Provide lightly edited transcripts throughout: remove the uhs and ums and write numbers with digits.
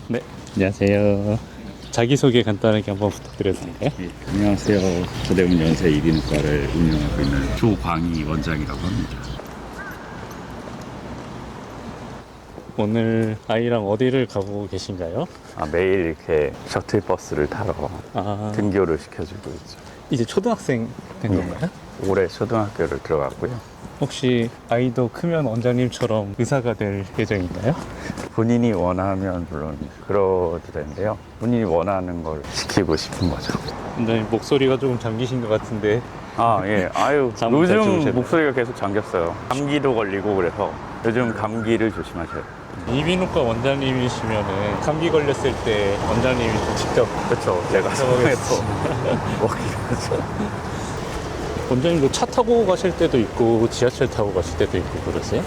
네, 안녕하세요. 자기소개 간단하게 한번 부탁드려도 될까요? 네, 안녕하세요. 서대문 연세 이비인후과를 운영하고 있는 조광희 원장이라고 합니다. 오늘 아이랑 어디를 가고 계신가요? 매일 이렇게 셔틀버스를 타러 아, 등교를 시켜주고 있죠. 이제 초등학생 된 네. 건가요? 올해 초등학교를 들어갔고요. 혹시 아이도 크면 원장님처럼 의사가 될 예정인가요? 본인이 원하면 물론 그러도 되는데요. 본인이 원하는 걸 시키고 싶은 거죠. 원장님 목소리가 조금 잠기신 것 같은데 예. 아유, 잠잘 주무셔야 요즘 돼요. 목소리가 계속 잠겼어요. 감기도 걸리고 그래서 요즘 감기를 조심하셔야 돼요. 이비인후과 원장님이시면은 감기 걸렸을 때 원장님이 직접 그렇죠. 제가 성에서 먹기로 하죠. 원장님도 차 타고 가실 때도 있고 지하철 타고 가실 때도 있고 그러세요?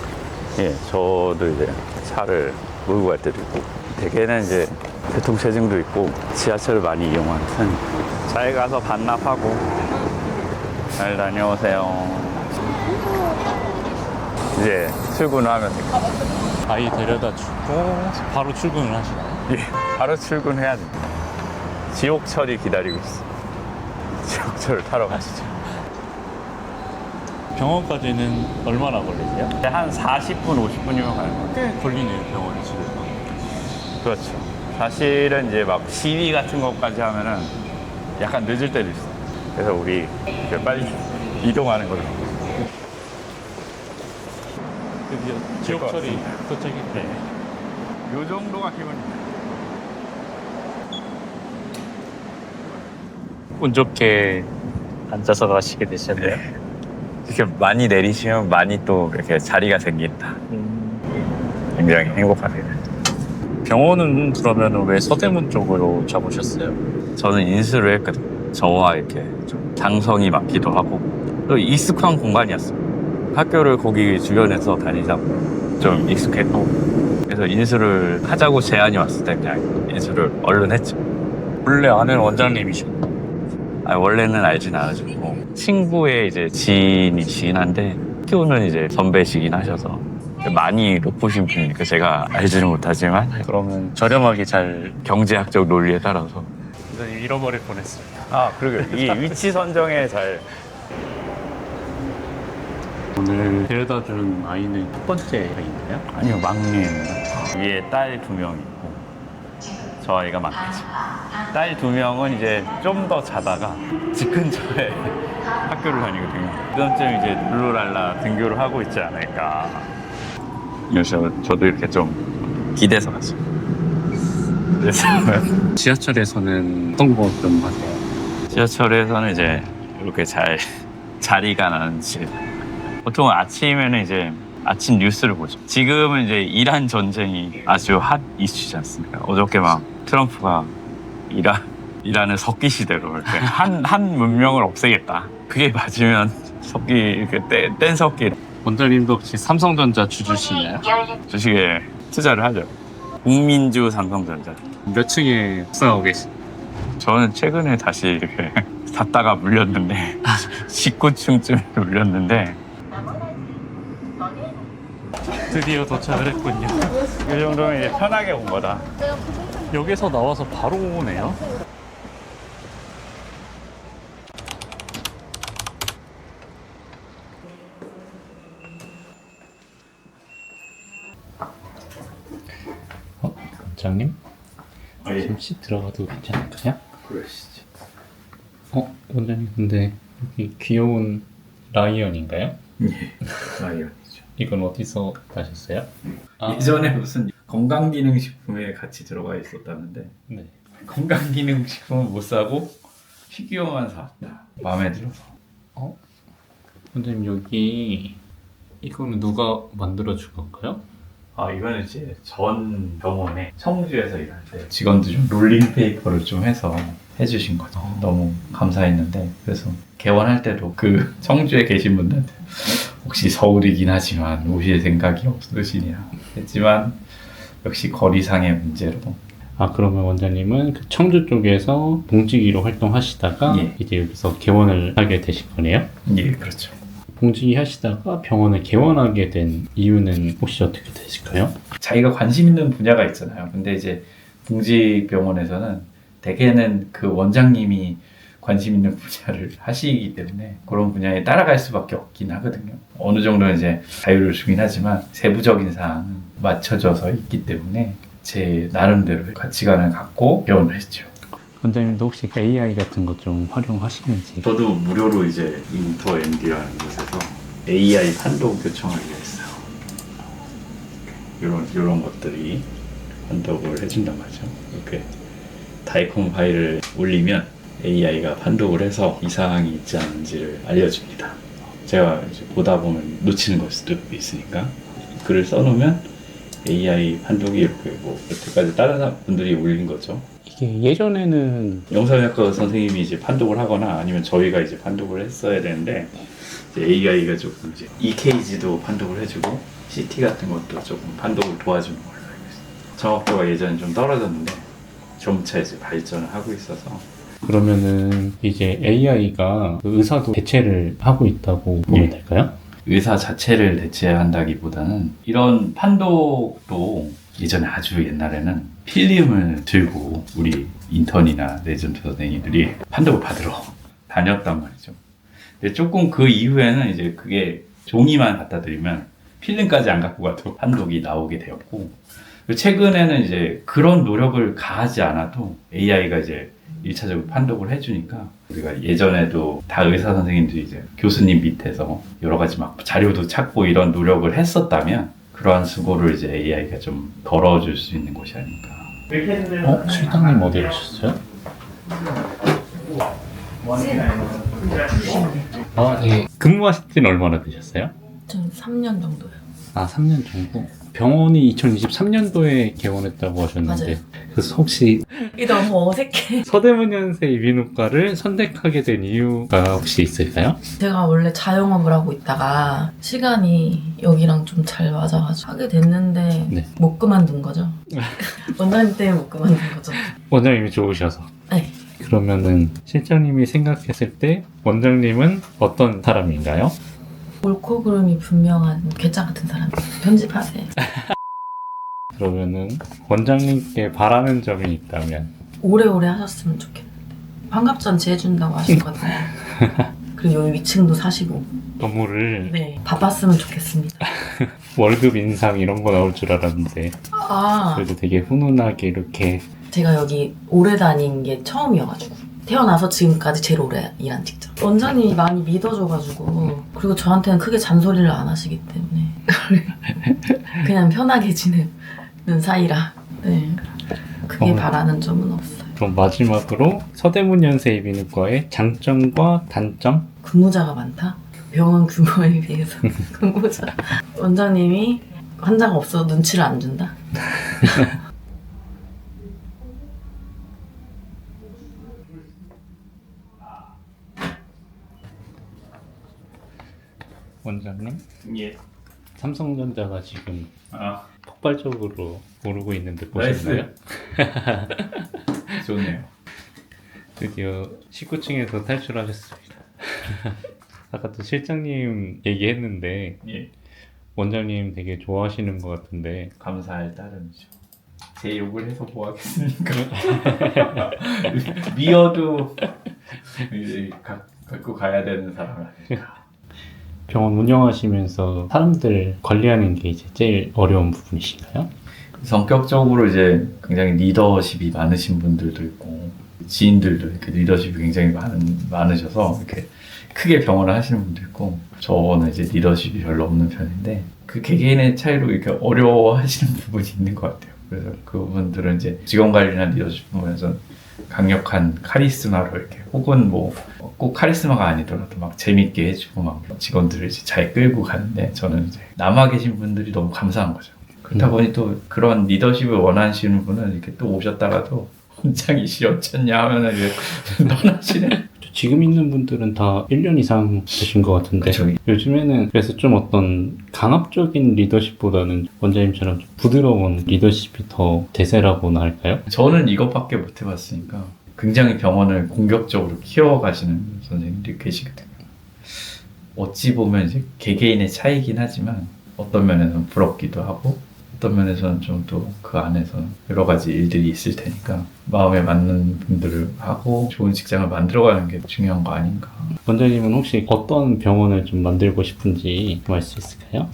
예, 저도 이제 차를 몰고 갈 때도 있고 대개는 이제 교통체증도 있고 지하철을 많이 이용하는 편입니다. 잘 가서 반납하고 잘 다녀오세요. 이제 출근을 하면 됩니다. 아이 데려다 주고 바로 출근을 하시나요? 예, 바로 출근해야 됩니다. 지옥철이 기다리고 있어. 지옥철을 타러 가시죠. 병원까지는 얼마나 걸리세요? 한 40분, 50분이면 가는 것 같아요. 꽤 걸리네요, 병원에 집에서. 그렇죠. 사실은 이제 막 시위 같은 것까지 하면은 약간 늦을 때도 있어요. 그래서 우리 이제 빨리 이동하는 걸로. 드디어 지옥철이 도착했네. 요 정도가 기본입니다. 운 좋게 앉아서 가시게 되셨네요. 이렇게 많이 내리시면 많이 또 이렇게 자리가 생긴다. 굉장히 행복합니다. 병원은 그러면 왜 서대문 쪽으로 잡으셨어요? 저는 인수를 했거든요. 저와 이렇게 좀 장성이 맞기도 하고 또 익숙한 공간이었어요. 학교를 거기 주변에서 다니다 보면 좀 익숙했고 그래서 인수를 하자고 제안이 왔을 때 그냥 인수를 얼른 했죠. 원래 아는 원장님이셨나요? 원래는 알진 않아주고 친구의 이제 지인이시긴 한데 학교는 이제 선배시긴 하셔서 많이 높으신 분이니까 제가 알지는 못하지만 그러면 저렴하게 잘 경제학적 논리에 따라서 잃어버릴 뻔했습니다. 그러게요. 이 위치 선정에 잘 오늘 데려다 준 아이는 첫 번째 아이인가요? 아니요 막내입니다. 위에 딸 2명 있고 저 아이가 막내죠. 딸 2명은 이제 좀 더 자다가 집 근처에 학교를 다니거든요. 그쯤 이제 룰루랄라 등교를 하고 있지 않을까. 그래서 저도 이렇게 좀 기대서 갔어요. 그래서 지하철에서는 어떤 거 좀 하세요? 지하철에서는 이제 이렇게 잘 자리가 나는 집. 보통 아침에는 이제 아침 뉴스를 보죠. 지금은 이제 이란 전쟁이 아주 핫 이슈지 않습니까? 어저께 막 트럼프가 이란을 석기 시대로 이렇게 한 문명을 없애겠다. 그게 맞으면 석기 이렇게 뗀 석기 원장님도 혹시 삼성전자 주주시나요? 주식에 투자를 하죠. 국민주 삼성전자. 몇 층에 묵상하고 계신? 저는 최근에 다시 이렇게 샀다가 물렸는데 19층쯤에 물렸는데 드디어 도착을 했군요. 이 정도면 이제 편하게 온 거다. 역에서 나와서 바로 오네요. 원장님? 잠시 들어가도 괜찮을까요? 그러시죠. 원장님 근데 여기 귀여운 라이언인가요? 예, 라이언이죠. 이건 어디서 따셨어요? 예전에 무슨 건강기능식품에 같이 들어가 있었다는데 네. 건강기능식품은 못 사고 피규어만 사왔다. 마음에 들어서. 원장님 여기 이거는 누가 만들어 준 건가요? 이거는 이제 전 병원에 청주에서 일할 때 직원들 좀 롤링 페이퍼를 좀 해서 해주신 거죠. 너무 감사했는데 그래서 개원할 때도 그 청주에 계신 분들한테 혹시 서울이긴 하지만 오실 생각이 없으시냐 했지만 역시 거리상의 문제로 그러면 원장님은 그 청주 쪽에서 봉지기로 활동하시다가 예. 이제 여기서 개원을 하게 되신 거네요? 예, 그렇죠. 봉지기 하시다가 병원을 개원하게 된 이유는 혹시 어떻게 되실까요? 자기가 관심 있는 분야가 있잖아요. 근데 이제 공직병원에서는 대개는 그 원장님이 관심 있는 분야를 하시기 때문에 그런 분야에 따라갈 수밖에 없긴 하거든요. 어느 정도는 이제 자유를 주긴 하지만 세부적인 사항은 맞춰져서 있기 때문에 제 나름대로 가치관을 갖고 배원을 했죠. 원장님도 혹시 AI 같은 것 좀 활용하시는지? 저도 무료로 이제 인터MD라는 곳에서 AI 판독 요청하기로 했어요. 이런 것들이 판독을 해준단 말이죠. 이렇게 다이콘 파일을 올리면 AI가 판독을 해서 이상이 있지 않은지를 알려줍니다. 제가 이제 보다 보면 놓치는 걸 수도 있으니까 글을 써놓으면 AI 판독이 이렇게 뭐 여태까지 다른 분들이 올린 거죠. 이게 예전에는 영상학과 선생님이 이제 판독을 하거나 아니면 저희가 이제 판독을 했어야 되는데 이제 AI가 조금 이제 EKG도 판독을 해주고 CT 같은 것도 조금 판독을 도와주는 걸로 알고 있습니다. 정확도가 예전에 좀 떨어졌는데 점차 이제 발전을 하고 있어서 그러면은 이제 AI가 의사도 대체를 하고 있다고 보면 예. 될까요? 의사 자체를 대체한다기보다는 이런 판독도 예전에 아주 옛날에는 필름을 들고 우리 인턴이나 레전드 선생님들이 판독을 받으러 다녔단 말이죠. 근데 조금 그 이후에는 이제 그게 종이만 갖다 드리면 필름까지 안 갖고 가도 판독이 나오게 되었고, 최근에는 이제 그런 노력을 가하지 않아도 AI가 이제 1차적으로 판독을 해주니까 우리가 예전에도 다 의사 선생님들이 이제 교수님 밑에서 여러 가지 막 자료도 찾고 이런 노력을 했었다면 그러한 수고를 이제 AI가 좀 덜어줄 수 있는 곳이 아닌가. 실장님 어디 가셨어요? 예. 근무하신 지는 얼마나 되셨어요? 전 3년 정도요. 아, 3년 정도? 병원이 2023년도에 개원했다고 하셨는데 맞아요. 그래서 혹시 이게 너무 어색해. 서대문연세 이비인후과를 선택하게 된 이유가 혹시 있을까요? 제가 원래 자영업을 하고 있다가 시간이 여기랑 좀 잘 맞아가지고 하게 됐는데 네. 못 그만둔 거죠. 원장님 때문에 못 그만둔 거죠. 원장님이 좋으셔서. 네. 그러면은 실장님이 생각했을 때 원장님은 어떤 사람인가요? 옳고 그름이 분명한 괴짜 같은 사람. 편집하세요. 그러면은 원장님께 바라는 점이 있다면 오래오래 하셨으면 좋겠는데. 환갑잔치 해준다고 하셨거든요. 그리고 여기 위층도 사시고. 업무를 네. 바빴으면 좋겠습니다. 월급 인상 이런 거 나올 줄 알았는데 아, 그래도 되게 훈훈하게 이렇게 제가 여기 오래 다닌 게 처음이어가지고. 태어나서 지금까지 제일 오래 일한 직장. 원장님이 많이 믿어줘가지고 그리고 저한테는 크게 잔소리를 안 하시기 때문에 그냥 편하게 지내는 사이라 네. 크게 바라는 점은 없어요. 그럼 마지막으로 서대문연세 이비인후과의 장점과 단점? 근무자가 많다? 병원 규모에 비해서 근무자 원장님이 환자가 없어도 눈치를 안 준다? 원장님? 예. 삼성전자가 지금 아, 폭발적으로 오르고 있는데 나이스. 보셨나요? 좋네요. 드디어 19층에서 탈출하셨습니다. 아까 또 실장님 얘기했는데 예. 원장님 되게 좋아하시는 것 같은데 감사할 따름이죠. 제 욕을 해서 뭐 하겠습니까? 미어도 이제 갖고 가야 되는 사람 아닐까. 병원 운영하시면서 사람들 관리하는 게 이제 제일 어려운 부분이신가요? 성격적으로 이제 굉장히 리더십이 많으신 분들도 있고 지인들도 이렇게 리더십이 굉장히 많으셔서 이렇게 크게 병원을 하시는 분도 있고 저는 이제 리더십이 별로 없는 편인데 그 개개인의 차이로 이렇게 어려워하시는 부분이 있는 것 같아요. 그래서 그분들은 이제 직원 관리나 리더십 부분에서 강력한 카리스마로 이렇게 혹은 뭐 꼭 카리스마가 아니더라도 막 재밌게 해주고 막 직원들을 이제 잘 끌고 가는데 저는 이제 남아 계신 분들이 너무 감사한 거죠. 그렇다 보니 또 그런 리더십을 원하시는 분은 이렇게 또 오셨다가도 원장이시 어쩌냐 하면은 이제 떠나시네. 지금 있는 분들은 다 1년 이상 되신 것 같은데 그쵸. 요즘에는 그래서 좀 어떤 강압적인 리더십보다는 원장님처럼 좀 부드러운 리더십이 더 대세라고나 할까요? 저는 이것밖에 못 해봤으니까 굉장히 병원을 공격적으로 키워가시는 선생님들이 계시거든요. 어찌 보면 이제 개개인의 차이긴 하지만 어떤 면에서는 부럽기도 하고 어떤 면에서는 좀 또 그 안에서 여러 가지 일들이 있을 테니까 마음에 맞는 분들을 하고 좋은 직장을 만들어가는 게 중요한 거 아닌가. 원장님은 혹시 어떤 병원을 좀 만들고 싶은지 좀 알 수 있을까요?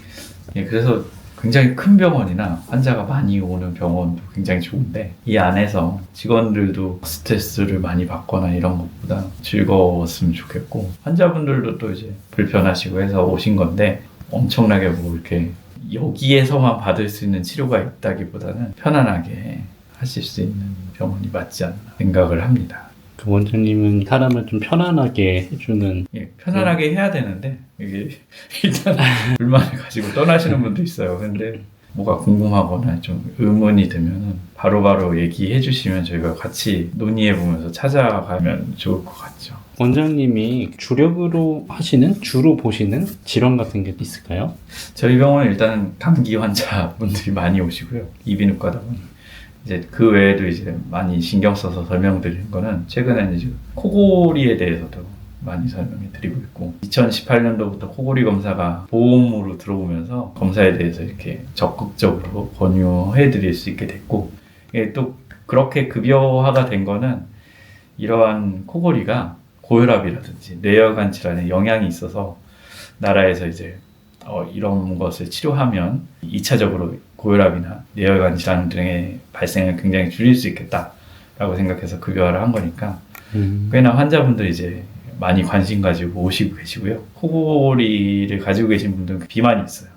예, 그래서 굉장히 큰 병원이나 환자가 많이 오는 병원도 굉장히 좋은데 이 안에서 직원들도 스트레스를 많이 받거나 이런 것보다 즐거웠으면 좋겠고 환자분들도 또 이제 불편하시고 해서 오신 건데 엄청나게 뭐 이렇게 여기에서만 받을 수 있는 치료가 있다기보다는 편안하게 하실 수 있는 병원이 맞지 않나 생각을 합니다. 그 원장님은 사람을 좀 편안하게 해주는 예, 편안하게 해야 되는데 이게 일단 불만을 가지고 떠나시는 분도 있어요. 근데 뭐가 궁금하거나 좀 의문이 들면은 바로바로 얘기해 주시면 저희가 같이 논의해 보면서 찾아가면 좋을 것 같죠. 원장님이 주력으로 하시는 주로 보시는 질환 같은 게 있을까요? 저희 병원은 일단 감기 환자분들이 많이 오시고요. 이비인후과다 보니 이제 그 외에도 이제 많이 신경 써서 설명드리는 거는 최근에는 이제 코골이에 대해서도 많이 설명해 드리고 있고 2018년도부터 코골이 검사가 보험으로 들어오면서 검사에 대해서 이렇게 적극적으로 권유해 드릴 수 있게 됐고 이게 또 그렇게 급여화가 된 거는 이러한 코골이가 고혈압이라든지 뇌혈관 질환에 영향이 있어서 나라에서 이제 이런 것을 치료하면 2차적으로 고혈압이나 뇌혈관 질환 등의 발생을 굉장히 줄일 수 있겠다라고 생각해서 급여화를 한 거니까 꽤나 환자분들이 이제 많이 관심 가지고 오시고 계시고요. 코골이를 가지고 계신 분들은 비만이 있어요.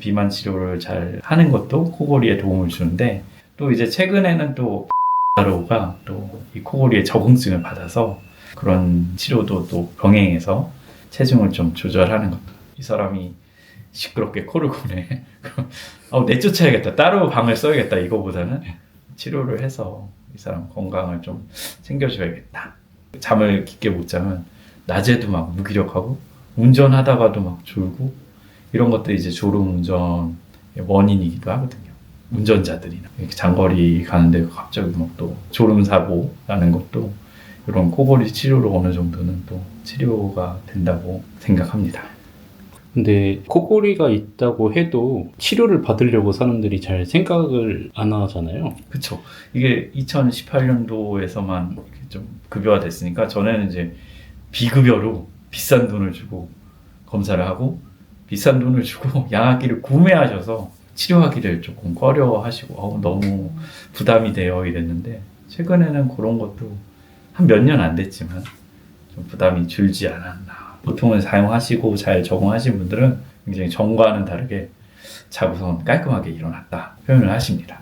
비만 치료를 잘 하는 것도 코골이에 도움을 주는데 또 이제 최근에는 또 가 또 이 코골이의 적응증을 받아서 그런 치료도 또 병행해서 체중을 좀 조절하는 것도 이 사람이 시끄럽게 코를 고네 내쫓아야겠다 따로 방을 써야겠다 이거보다는 치료를 해서 이 사람 건강을 좀 챙겨줘야겠다. 잠을 깊게 못 자면 낮에도 막 무기력하고 운전하다가도 막 졸고 이런 것들이 이제 졸음 운전의 원인이기도 하거든요. 운전자들이나 이렇게 장거리 가는데 갑자기 막 또 졸음 사고 나는 것도 이런 코골이 치료로 어느 정도는 또 치료가 된다고 생각합니다. 근데 코골이가 있다고 해도 치료를 받으려고 사람들이 잘 생각을 안 하잖아요. 그쵸. 이게 2018년도에서만 이렇게 좀 급여화 됐으니까 전에는 이제 비급여로 비싼 돈을 주고 검사를 하고 비싼 돈을 주고 약기를 구매하셔서 치료하기를 조금 꺼려하시고 너무 부담이 돼요 이랬는데 최근에는 그런 것도 한 몇 년 안 됐지만 좀 부담이 줄지 않았나. 보통은 사용하시고 잘 적응하신 분들은 굉장히 전과는 다르게 자고선 깔끔하게 일어났다 표현을 하십니다.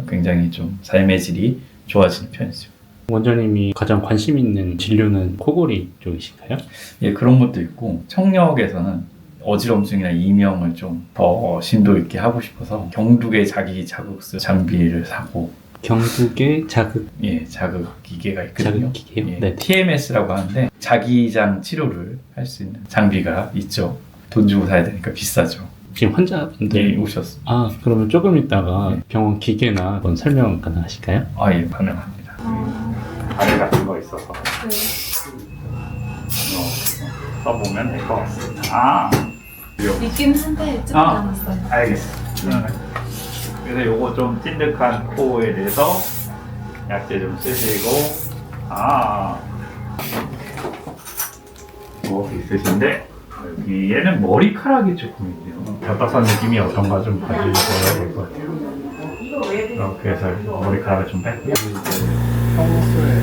굉장히 좀 삶의 질이 좋아지는 편이죠. 원장님이 가장 관심 있는 진료는 코골이 쪽이신가요? 예, 그런 것도 있고 청력에서는 어지럼증이나 이명을 좀 더 심도 있게 하고 싶어서 경두계 자기 자극수 장비를 사고 경두계 자극 자극 기계가 있거든요. 자극 기계요? 예, 네. TMS라고 하는데 자기장 치료를 할 수 있는 장비가 있죠. 돈 주고 사야 되니까 비싸죠. 지금 환자분들 오셨어. 그러면 조금 있다가 네. 병원 기계나 그런 설명 가능하실까요? 예, 가능합니다. 다리 같은 거 있어서 써보면 될 것 같습니다. 있긴 한데 좀 남았어요. 알겠습니다. 그래서 요거 좀 찐득한 코에 대해서 약재 좀 쓰시고 뭐 있으신데 여기에는 머리카락이 조금 있네요. 벽박산 느낌이 어떤가 좀 봐주셔야 될 것 같아요. 이렇게 해서 머리카락을 좀 뺐고요. 평소에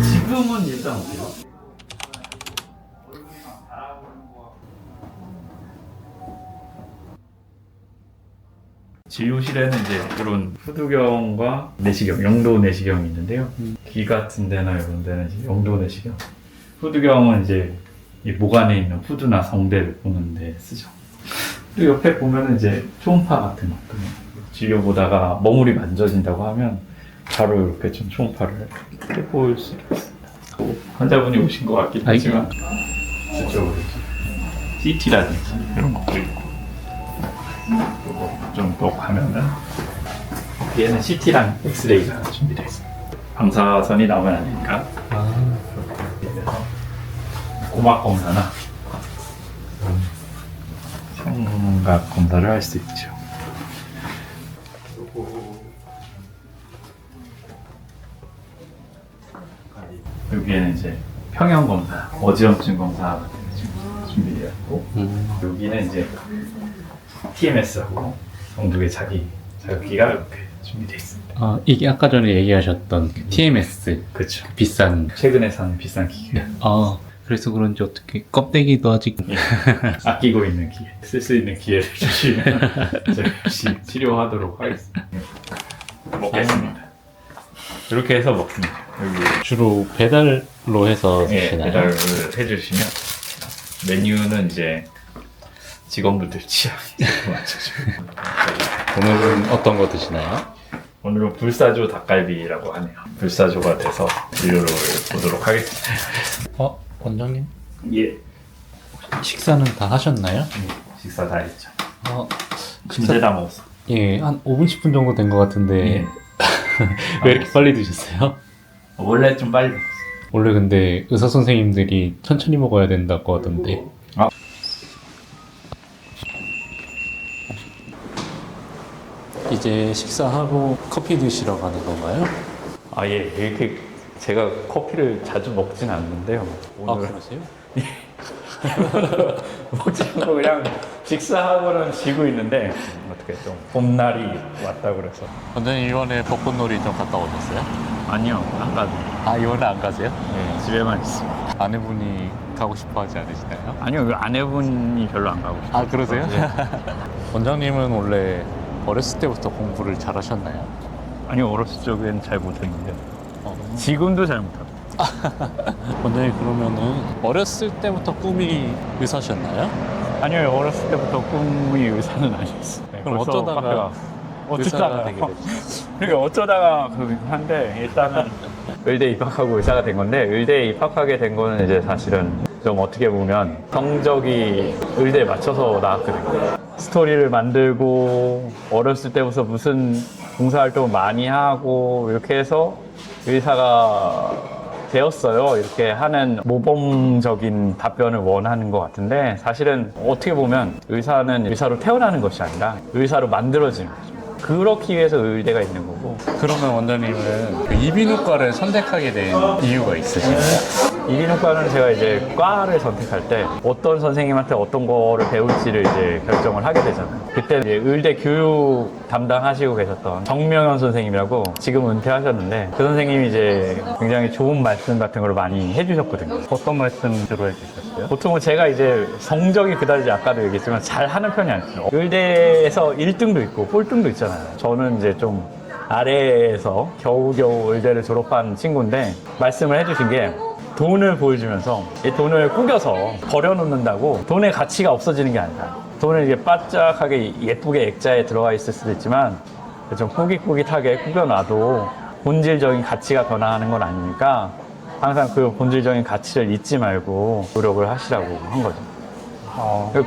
지금은 일단 어때요? 진료실에는 이제 이런 후두경과 내시경, 영도 내시경이 있는데요. 귀 같은 데나 이런 데는 이제 영도 내시경. 후두경은 이제 이 목 안에 있는 후두나 성대를 보는 데 쓰죠. 또 옆에 보면은 이제 초음파 같은 것도 진료 보다가 머물이 만져진다고 하면 바로 이렇게 좀 초음파를 해볼 수 있습니다. 환자분이 오신 것 같긴 하지만 저쪽으로 CT라든지 이런 것도 있고 좀 더 가면은 얘는 CT랑 엑스레이가 준비되어 있습니다. 방사선이 나오면 안 되니까 고막 검사나 청각 검사를 할 수 있죠. 여기에는 이제 평형 검사, 어지럼증 검사 준비되어 있고, 여기는 이제 TMS하고 정두개 자극기가 이렇게 준비되어 있습니다. 아, 이게 아까 전에 얘기하셨던 그 TMS. 그렇죠. 비싼. 최근에 산 비싼 기계. 아, 그래서 그런지 어떻게 껍데기도 아직. 아끼고 있는 기계, 쓸 수 있는 기회를 주시면 제가 역시 치료하도록 하겠습니다. 먹겠습니다. 이렇게 해서 먹습니다. 여기 주로 배달로 해서 드시나요? 배달을 해주시면 메뉴는 이제 직원분들 취향에 맞춰주고 오늘은 어떤 거 드시나요? 오늘은 불사조 닭갈비라고 하네요. 불사조가 돼서 진료를 보도록 하겠습니다. 원장님? 예. 식사는 다 하셨나요? 식사 다 했죠. 식사 다 먹었어. 예, 한 5분, 10분 정도 된 것 같은데. 예. 왜 이렇게 빨리 드셨어요? 원래 좀 빨리 먹었어. 원래 근데 의사 선생님들이 천천히 먹어야 된다고 하던데. 아. 이제 식사하고 커피 드시러 가는 건가요? 아, 예. 이렇게 제가 커피를 자주 먹진 않는데요. 오늘 그러세요? 먹지 않고 그냥 식사하고는 쉬고 있는데 어떻게 좀 봄날이 왔다 그래서. 원장님 이번에 벚꽃놀이 좀 갔다 오셨어요? 아니요, 안 가도. 아, 이번에 안 가세요? 네, 집에만 있습니다. 아내분이 가고 싶어 하지 않으시나요? 아니요, 그 아내분이 별로 안 가고 싶어요. 아, 그러세요? 원장님은 원래 어렸을 때부터 공부를 잘 하셨나요? 아니요, 어렸을 적엔 잘 못했는데 어. 지금도 잘 못하고. 원장님 그러면은 어렸을 때부터 꿈이 의사셨나요? 아니요, 어렸을 때부터 꿈이 의사는 아니었어요. 네, 그럼 벌써 어쩌다가 의사가 되게 됐죠? 그러니까 어쩌다가 그렇긴 한데 일단은 의대 입학하고 의사가 된 건데 의대에 입학하게 된 거는 이제 사실은 좀 어떻게 보면 성적이 의대에 맞춰서 나왔거든요. 스토리를 만들고 어렸을 때부터 무슨 봉사활동을 많이 하고 이렇게 해서 의사가 되었어요. 이렇게 하는 모범적인 답변을 원하는 것 같은데 사실은 어떻게 보면 의사는 의사로 태어나는 것이 아니라 의사로 만들어지는 거죠. 그렇기 위해서 의대가 있는 거고. 그러면 원장님은 그 이비인후과를 선택하게 된 이유가 있으신가요? 이비인후과는 제가 이제 과를 선택할 때 어떤 선생님한테 어떤 거를 배울지를 이제 결정을 하게 되잖아요. 그때 이제 의대 교육 담당하시고 계셨던 정명현 선생님이라고 지금 은퇴하셨는데 그 선생님이 이제 굉장히 좋은 말씀 같은 걸 많이 해주셨거든요. 어떤 말씀 주로 해주셨어요? 보통은 제가 이제 성적이 그다지 아까도 얘기했지만 잘 하는 편이 아니에요. 의대에서 1등도 있고 꼴등도 있잖아요. 저는 이제 좀 아래에서 겨우겨우 의대를 졸업한 친구인데 말씀을 해주신 게 돈을 보여주면서 이 돈을 꾸겨서 버려놓는다고 돈의 가치가 없어지는 게 아니라 돈을 이게 바짝하게 예쁘게 액자에 들어가 있을 수도 있지만 좀 꾸깃꾸깃하게 꾸겨놔도 본질적인 가치가 변화하는 건 아니니까 항상 그 본질적인 가치를 잊지 말고 노력을 하시라고 한 거죠.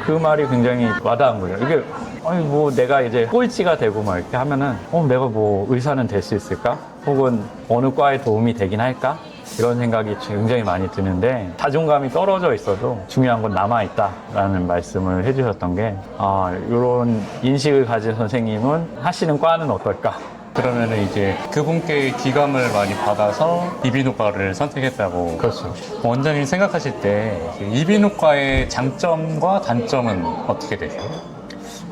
그 말이 굉장히 와닿은 거예요. 이게 아니 뭐 내가 이제 꼴찌가 되고 막 이렇게 하면은 내가 뭐 의사는 될 수 있을까? 혹은 어느 과에 도움이 되긴 할까? 이런 생각이 굉장히 많이 드는데 자존감이 떨어져 있어도 중요한 건 남아있다라는 말씀을 해주셨던 게 이런 인식을 가진 선생님은 하시는 과는 어떨까? 그러면은 이제 그분께 기감을 많이 받아서 이비인후과를 선택했다고. 그렇죠. 원장님 생각하실 때 이비인후과의 장점과 단점은 어떻게 되세요?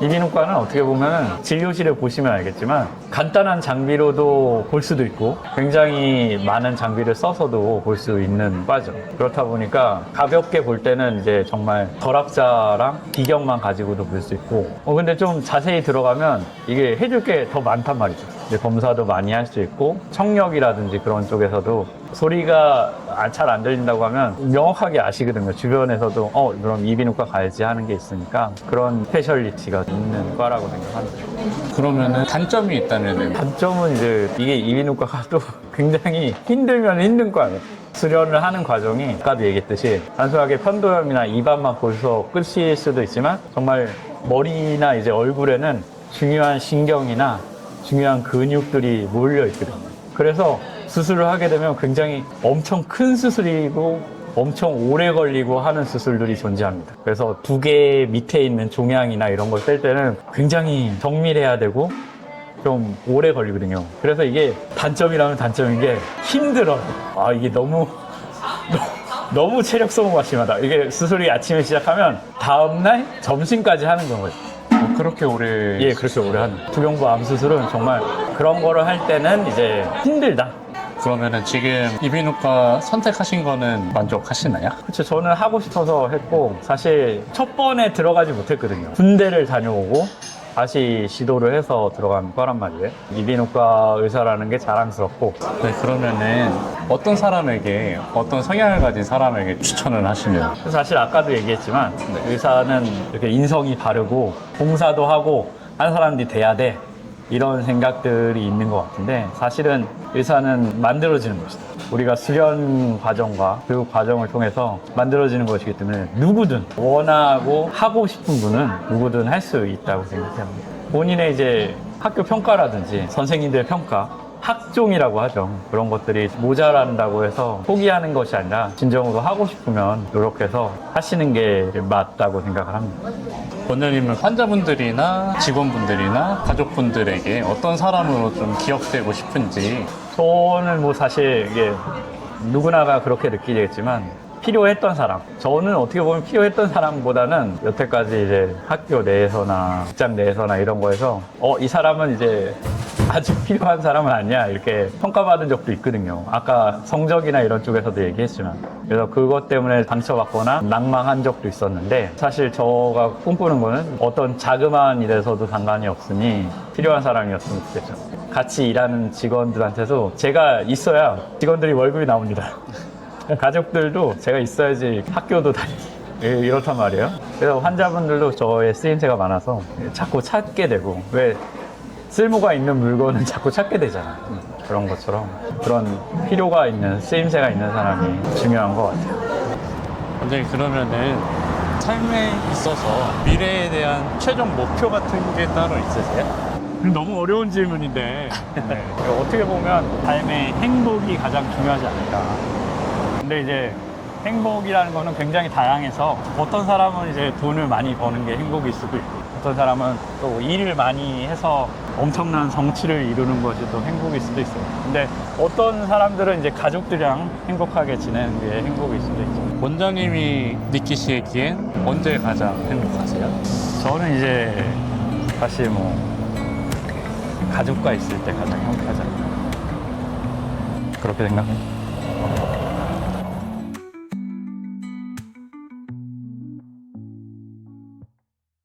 이비인후과는 어떻게 보면 진료실에 보시면 알겠지만 간단한 장비로도 볼 수도 있고 굉장히 많은 장비를 써서도 볼 수 있는 과죠. 그렇다 보니까 가볍게 볼 때는 이제 정말 결합자랑 기경만 가지고도 볼 수 있고 근데 좀 자세히 들어가면 이게 해줄 게 더 많단 말이죠. 이제 검사도 많이 할 수 있고 청력이라든지 그런 쪽에서도 소리가 잘 안 들린다고 하면 명확하게 아시거든요. 주변에서도 그럼 이비인후과 가야지 하는 게 있으니까 그런 스페셜리티가 있는 과라고 생각합니다. 그러면은 단점이 있다면은 단점은 이제 이게 이비인후과가 또 굉장히 힘들면 힘든 과예요. 수련을 하는 과정이 아까도 얘기했듯이 단순하게 편도염이나 입안만 보셔서 끝일 수도 있지만 정말 머리나 이제 얼굴에는 중요한 신경이나 중요한 근육들이 몰려 있거든요. 그래서 수술을 하게 되면 굉장히 엄청 큰 수술이고 엄청 오래 걸리고 하는 수술들이 존재합니다. 그래서 두 개 밑에 있는 종양이나 이런 걸 뺄 때는 굉장히 정밀해야 되고 좀 오래 걸리거든요. 그래서 이게 단점이라면 단점인 게 힘들어요. 아, 이게 너무 체력 소모가 심하다. 이게 수술이 아침에 시작하면 다음날 점심까지 하는 거예요. 그렇게 오래. 예, 그렇게 오래 하는. 투경부 암 수술은 정말 그런 거를 할 때는 이제 힘들다. 그러면은 지금 이비인후과 선택하신 거는 만족하시나요? 그렇죠. 저는 하고 싶어서 했고 사실 첫 번에 들어가지 못했거든요. 군대를 다녀오고 다시 시도를 해서 들어간 거란 말이에요. 이비인후과 의사라는 게 자랑스럽고. 네, 그러면은 어떤 사람에게, 어떤 성향을 가진 사람에게 추천을 하시면? 사실 아까도 얘기했지만 의사는 이렇게 인성이 바르고 봉사도 하고 한 사람들이 돼야 돼, 이런 생각들이 있는 것 같은데, 사실은 의사는 만들어지는 것이다. 우리가 수련 과정과 교육 과정을 통해서 만들어지는 것이기 때문에 누구든 원하고 하고 싶은 분은 누구든 할 수 있다고 생각합니다. 본인의 이제 학교 평가라든지 선생님들의 평가, 학종이라고 하죠. 그런 것들이 모자란다고 해서 포기하는 것이 아니라 진정으로 하고 싶으면 노력해서 하시는 게 맞다고 생각을 합니다. 원장님은 환자분들이나 직원분들이나 가족분들에게 어떤 사람으로 좀 기억되고 싶은지. 저는 뭐 사실 이게 누구나가 그렇게 느끼겠지만 필요했던 사람, 저는 어떻게 보면 필요했던 사람보다는 여태까지 이제 학교 내에서나 직장 내에서나 이런 거에서 이 사람은 이제 아직 필요한 사람은 아니야, 이렇게 평가받은 적도 있거든요. 아까 성적이나 이런 쪽에서도 얘기했지만, 그래서 그것 때문에 상처받거나 낭망한 적도 있었는데, 사실 저가 꿈꾸는 거는 어떤 자그마한 일에서도 상관이 없으니 필요한 사람이었으면 좋겠죠. 같이 일하는 직원들한테도 제가 있어야 직원들이 월급이 나옵니다. 가족들도 제가 있어야지 학교도 다니고 이렇단 말이에요. 그래서 환자분들도 저의 쓰임새가 많아서 자꾸 찾게 되고, 왜 쓸모가 있는 물건은 자꾸 찾게 되잖아. 그런 것처럼 그런 필요가 있는, 쓰임새가 있는 사람이 중요한 것 같아요. 원장님, 그러면은 삶에 있어서 미래에 대한 최종 목표 같은 게 따로 있으세요? 너무 어려운 질문인데 어떻게 보면 삶의 행복이 가장 중요하지 않을까. 근데 이제 행복이라는 거는 굉장히 다양해서, 어떤 사람은 이제 돈을 많이 버는 게 행복일 수도 있고, 어떤 사람은 또 일을 많이 해서 엄청난 성취를 이루는 것이 또 행복일 수도 있어요. 근데 어떤 사람들은 이제 가족들이랑 행복하게 지내는 게 행복일 수도 있죠. 원장님이 느끼시기엔 언제 가장 행복하세요? 저는 이제 사실 뭐 가족과 있을 때 가장 행복하지 않나, 그렇게 생각합니다.